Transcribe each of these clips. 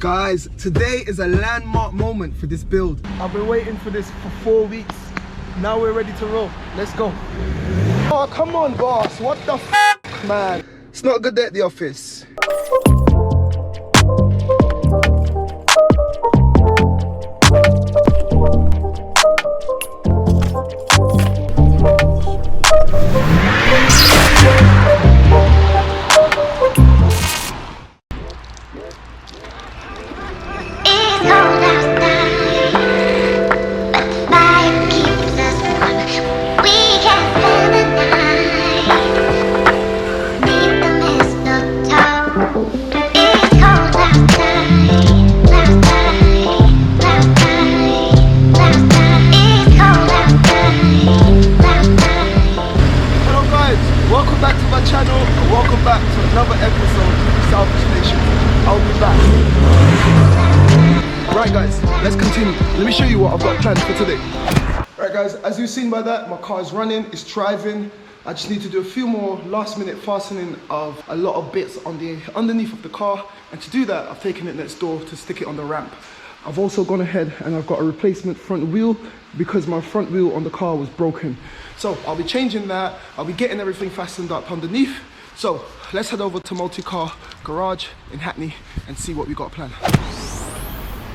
Guys, today is a landmark moment for this build. I've been waiting for this for 4 weeks. Now we're ready to roll. Let's go. Oh, come on, boss. What the f, man? It's not a good day at the office. Welcome back to my channel and welcome back to another episode of Salvage Nation. I'll be back. Right guys, let's continue. Let me show you what I've got planned for today. Right guys, as you've seen by that, my car is running, it's driving. I just need to do a few more last minute fastening of a lot of bits on the underneath of the car, and to do that I've taken it next door to stick it on the ramp. I've also gone ahead and I've got a replacement front wheel because my front wheel on the car was broken. So I'll be changing that, I'll be getting everything fastened up underneath. So let's head over to Multi-Car Garage in Hackney and see what we got planned.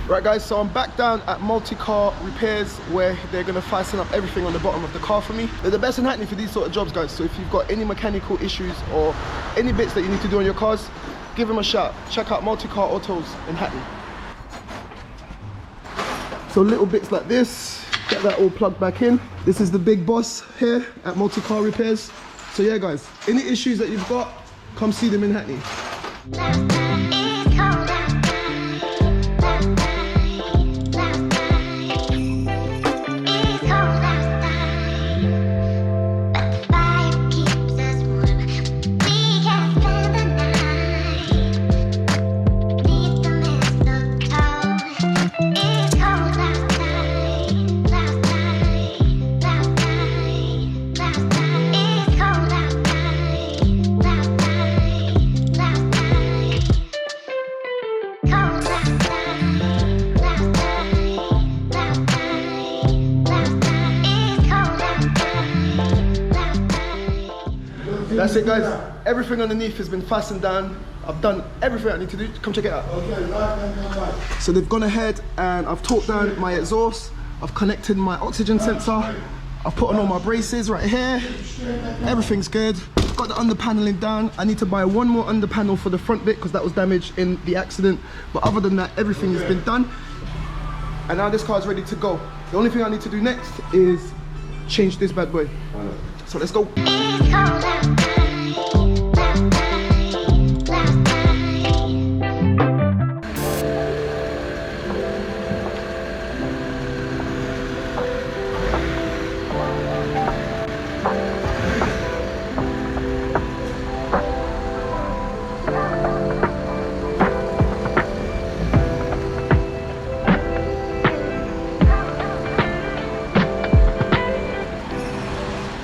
Right guys, so I'm back down at Multi-Car Repairs where they're gonna fasten up everything on the bottom of the car for me. They're the best in Hackney for these sort of jobs, guys. So if you've got any mechanical issues or any bits that you need to do on your cars, give them a shout. Check out Multi-Car Autos in Hackney. So little bits like this, get that all plugged back in. This is the big boss here at Multi-Car Repairs. So yeah guys, any issues that you've got, come see them in Hackney. That's it guys, everything underneath has been fastened down. I've done everything I need to do. Come check it out. Okay, so they've gone ahead and I've torqued down my exhaust. I've connected my oxygen sensor. I've put on all my braces right here. Everything's good. Got the under paneling down. I need to buy one more under panel for the front bit because that was damaged in the accident. But other than that, everything has been done. And now this car is ready to go. The only thing I need to do next is change this bad boy. So let's go.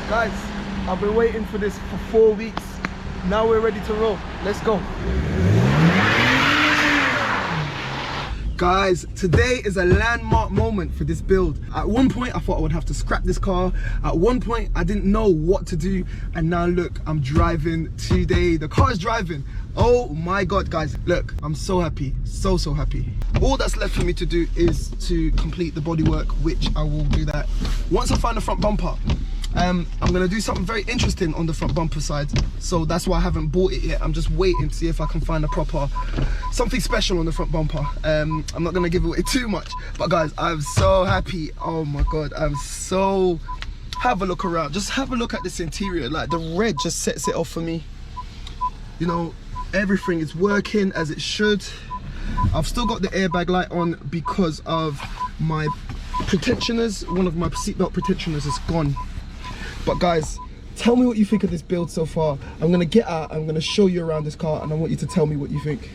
Guys, I've been waiting for this for 4 weeks. Now we're ready to roll. Let's go. Guys, today is a landmark moment for this build. At one point, I thought I would have to scrap this car. At one point, I didn't know what to do. And now look, I'm driving today. The car is driving. Oh my God, guys. Look, I'm so happy. So happy. All that's left for me to do is to complete the bodywork, which I will do that once I find the front bumper. I'm gonna do something very interesting on the front bumper side, so that's why I haven't bought it yet. I'm just waiting to see if I can find something special on the front bumper. I'm not gonna give away too much, but guys, I'm so happy. Oh my God, I'm so... Have a look around, just have a look at this interior. Like, the red just sets it off for me. You know, everything is working as it should. I've still got the airbag light on because of my pretensioners. One of my seatbelt pretensioners is gone. But guys, tell me what you think of this build so far. I'm gonna get out, I'm gonna show you around this car, and I want you to tell me what you think.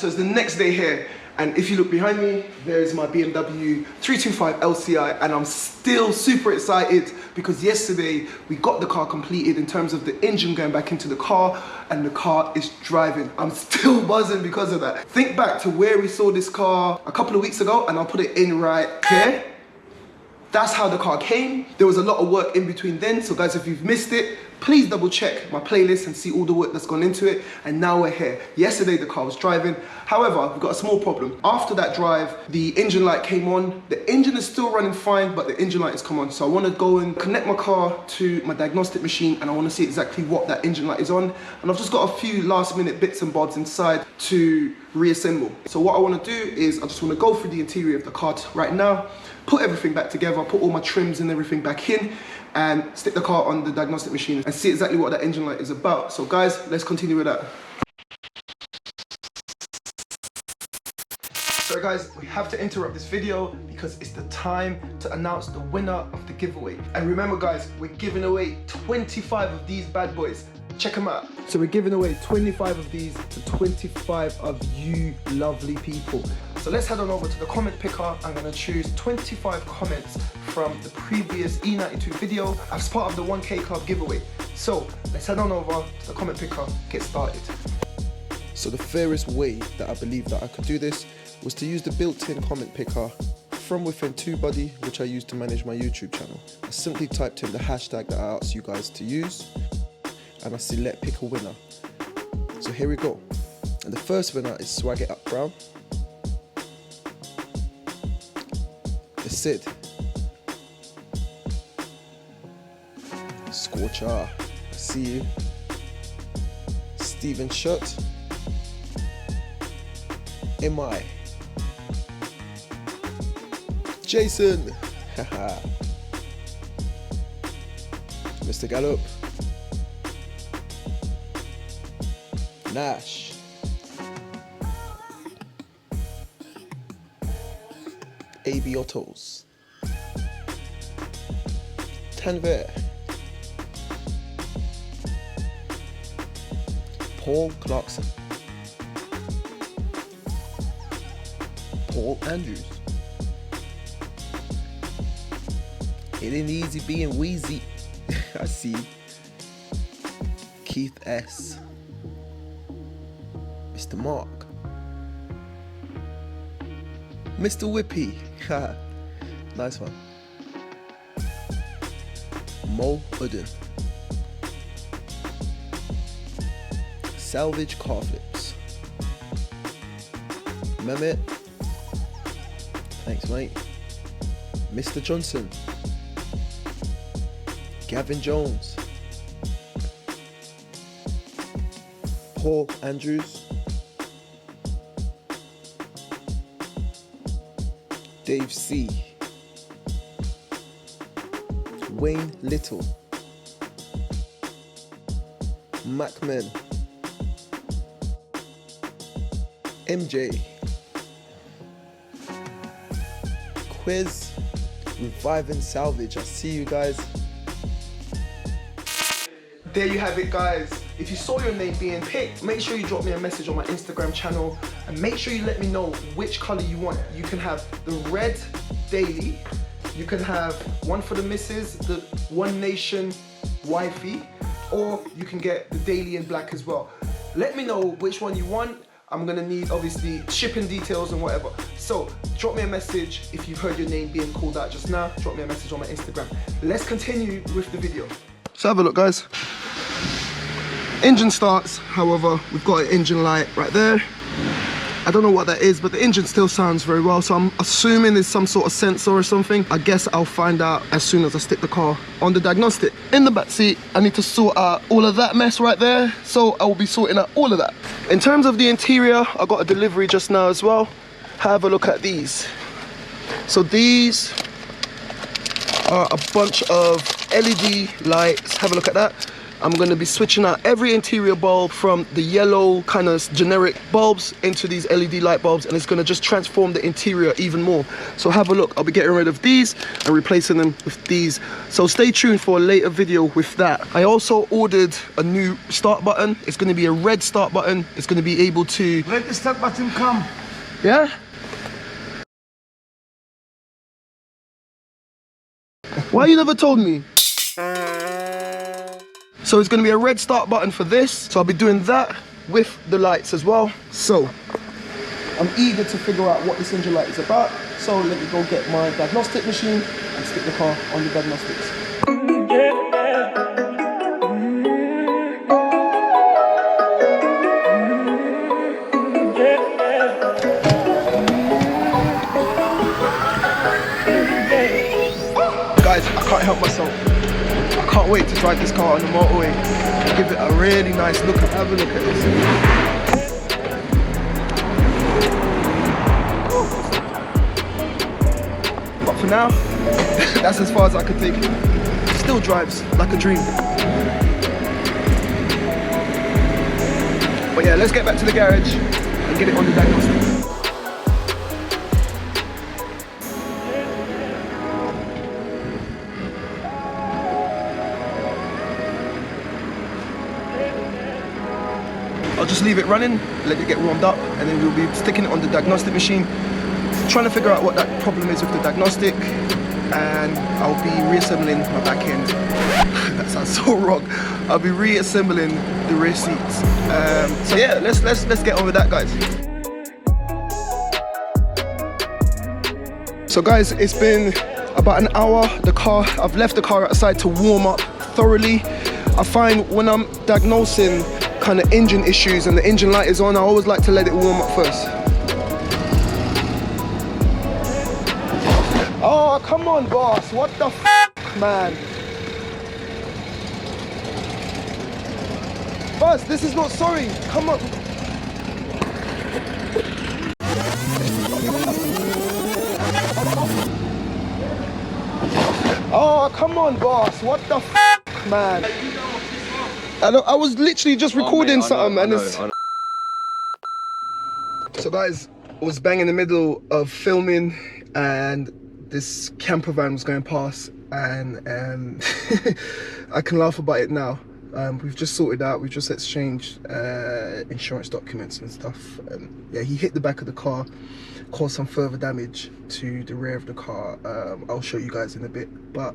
So it's the next day here, and if you look behind me, there's my BMW 325 LCI, and I'm still super excited because yesterday we got the car completed in terms of the engine going back into the car, and the car is driving. I'm still buzzing because of that. Think back to where we saw this car a couple of weeks ago, and I'll put it in right here. That's how the car came. There was a lot of work in between then, so guys, if you've missed it, please double check my playlist and see all the work that's gone into it. And now we're here. Yesterday the car was driving. However, we've got a small problem. After that drive, the engine light came on. The engine is still running fine, but the engine light has come on. So I want to go and connect my car to my diagnostic machine, and I want to see exactly what that engine light is on. And I've just got a few last minute bits and bobs inside to reassemble. So what I want to do is I just want to go through the interior of the car right now, put everything back together, put all my trims and everything back in, and stick the car on the diagnostic machine and see exactly what that engine light is about. So guys, let's continue with that. So guys, we have to interrupt this video because it's the time to announce the winner of the giveaway. And remember guys, we're giving away 25 of these bad boys. Check them out. So we're giving away 25 of these to 25 of you lovely people. So let's head on over to the comment picker. I'm gonna choose 25 comments from the previous E92 video as part of the 1K Club giveaway. So let's head on over to the comment picker, get started. So the fairest way that I believe that I could do this was to use the built-in comment picker from within TubeBuddy, which I use to manage my YouTube channel. I simply typed in the hashtag that I asked you guys to use, and I select pick a winner. So here we go. And the first winner is Swag It Up Brown. It's Sid. Scorcher, I see you. Steven Schutt. MI. Jason. Haha. Mr. Gallup. Nash. AB Autos. Tanver. Paul Clarkson. Paul Andrews. It ain't easy being wheezy. I see. Keith S. Mr. Mark. Mr. Whippy. Nice one. Mo Udden. Salvage Car Flips. Mehmet. Thanks, mate. Mr. Johnson. Gavin Jones. Paul Andrews. Dave C. Wayne Little. Macman. MJ. Quiz. Reviving Salvage. I see you guys. There you have it guys. If you saw your name being picked, make sure you drop me a message on my Instagram channel, and make sure you let me know which color you want. You can have the red daily, you can have one for the missus, the One Nation wifey, or you can get the daily in black as well. Let me know which one you want. I'm gonna need obviously shipping details and whatever. So drop me a message if you've heard your name being called out just now. Drop me a message on my Instagram. Let's continue with the video. So have a look guys. Engine starts, however, we've got an engine light right there. I don't know what that is, but the engine still sounds very well, so I'm assuming it's some sort of sensor or something. I guess I'll find out as soon as I stick the car on the diagnostic. In the back seat, I need to sort out all of that mess right there, so I will be sorting out all of that. In terms of the interior, I got a delivery just now as well. Have a look at these. So these are a bunch of LED lights. Have a look at that. I'm going to be switching out every interior bulb from the yellow kind of generic bulbs into these LED light bulbs, and it's going to just transform the interior even more. So have a look. I'll be getting rid of these and replacing them with these. So stay tuned for a later video with that. I also ordered a new start button. It's going to be a red start button. It's going to be able to... Let the start button come. Yeah? Why you never told me? So it's going to be a red start button for this. So I'll be doing that with the lights as well. So I'm eager to figure out what this engine light is about. So let me go get my diagnostic machine and stick the car on the diagnostics. Guys, I can't help myself. I can't wait to drive this car on the motorway and give it a really nice look. Have a look at this. But for now, that's as far as I could take it. Still drives like a dream. But yeah, let's get back to the garage and get it on the diagnostics. I'll just leave it running, let it get warmed up, and then we'll be sticking it on the diagnostic machine, trying to figure out what that problem is with the diagnostic, and I'll be reassembling my back end. That sounds so wrong. I'll be reassembling the rear seats. So yeah, let's get on with that, guys. So guys, it's been about an hour. I've left the car outside to warm up thoroughly. I find when I'm diagnosing kind of engine issues and the engine light is on, I always like to let it warm up first. Oh, come on, boss. What the f, man? Boss, this is not sorry. Come on. Oh, come on, boss. What the f, man? I was literally just recording something, and it's... So guys, I was bang in the middle of filming, and this camper van was going past, and I can laugh about it now. We've just sorted out, we've just exchanged insurance documents and stuff. Yeah, he hit the back of the car, caused some further damage to the rear of the car. I'll show you guys in a bit, but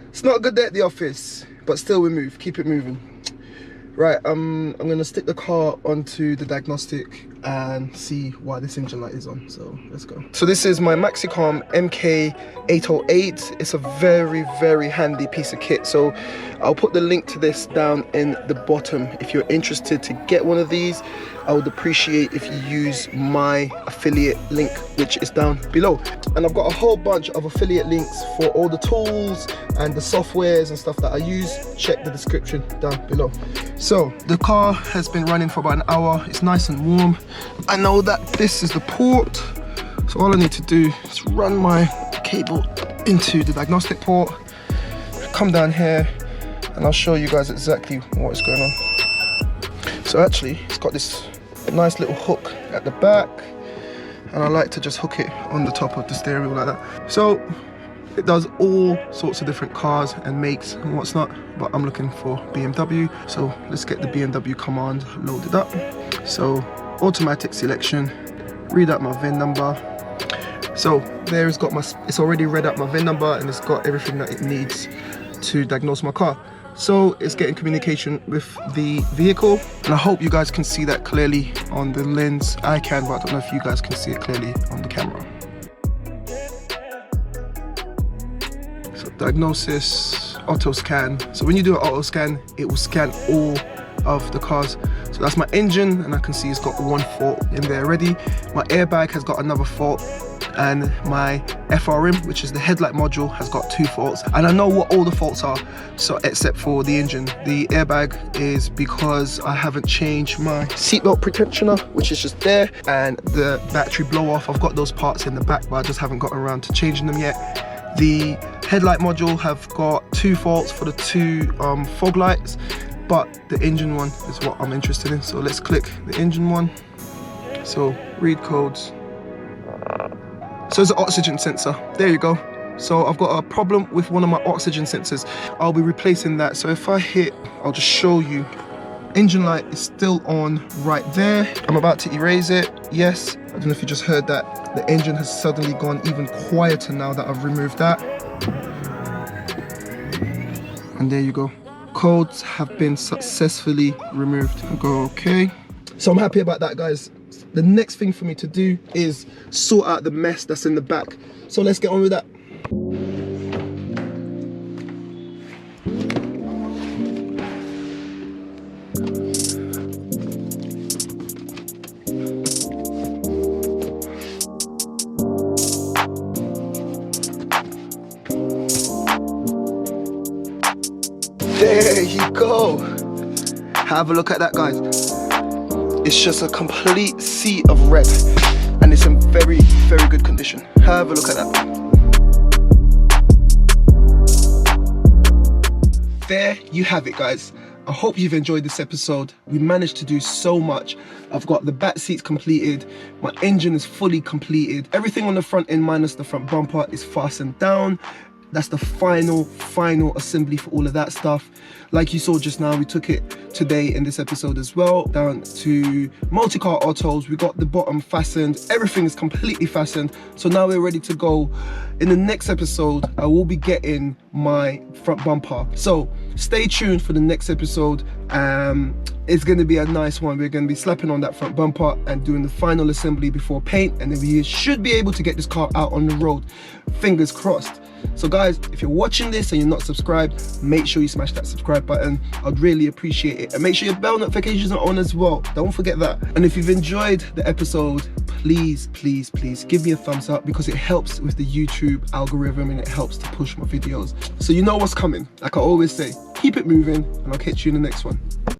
it's not a good day at the office, but still we move, keep it moving. Right, I'm gonna stick the car onto the diagnostic and see why this engine light is on, so let's go. So this is my Maxicom MK808. It's a very, very handy piece of kit, so I'll put the link to this down in the bottom. If you're interested to get one of these, I would appreciate if you use my affiliate link, which is down below. And I've got a whole bunch of affiliate links for all the tools and the softwares and stuff that I use. Check the description down below. So the car has been running for about an hour. It's nice and warm. I know that this is the port, so all I need to do is run my cable into the diagnostic port, come down here, and I'll show you guys exactly what is going on. So actually, it's got this nice little hook at the back, and I like to just hook it on the top of the steering wheel like that. So it does all sorts of different cars and makes and what's not, but I'm looking for BMW, so let's get the BMW command loaded up. So automatic selection, read out my VIN number. So there it's got it's already read out my VIN number, and it's got everything that it needs to diagnose my car. So it's getting communication with the vehicle, and I hope you guys can see that clearly on the lens. I can, but I don't know if you guys can see it clearly on the camera. So diagnosis, auto scan. So when you do an auto scan, it will scan all of the cars. So that's my engine, and I can see it's got one fault in there already. My airbag has got another fault, and my FRM, which is the headlight module, has got 2 faults, and I know what all the faults are, so except for the engine. The airbag is because I haven't changed my seatbelt pretensioner, which is just there, and the battery blow off, I've got those parts in the back, but I just haven't gotten around to changing them yet. The headlight module have got 2 faults for the 2 fog lights, but the engine one is what I'm interested in. So let's click the engine one. So read codes. So it's an oxygen sensor. There you go. So I've got a problem with one of my oxygen sensors. I'll be replacing that. So if I hit, I'll just show you. Engine light is still on right there. I'm about to erase it. Yes, I don't know if you just heard that. The engine has suddenly gone even quieter now that I've removed that. And there you go. Codes have been successfully removed. I'll go okay. So I'm happy about that, guys. The next thing for me to do is sort out the mess that's in the back. So let's get on with that. There you go. Have a look at that, guys. It's just a complete sea of red, and it's in very, very good condition. Have a look at that. There you have it, guys. I hope you've enjoyed this episode. We managed to do so much. I've got the back seats completed. My engine is fully completed. Everything on the front end minus the front bumper is fastened down. That's the final assembly for all of that stuff. Like you saw just now, we took it today in this episode as well, down to multi-car autos. We got the bottom fastened, everything is completely fastened. So now we're ready to go. In the next episode, I will be getting my front bumper. So stay tuned for the next episode. It's gonna be a nice one. We're gonna be slapping on that front bumper and doing the final assembly before paint, and then we should be able to get this car out on the road. Fingers crossed. So guys, if you're watching this and you're not subscribed, make sure you smash that subscribe button. I'd really appreciate it. And make sure your bell notifications are on as well. Don't forget that. And if you've enjoyed the episode, please give me a thumbs up, because it helps with the YouTube algorithm and it helps to push my videos. So you know what's coming. Like I always say, keep it moving, and I'll catch you in the next one.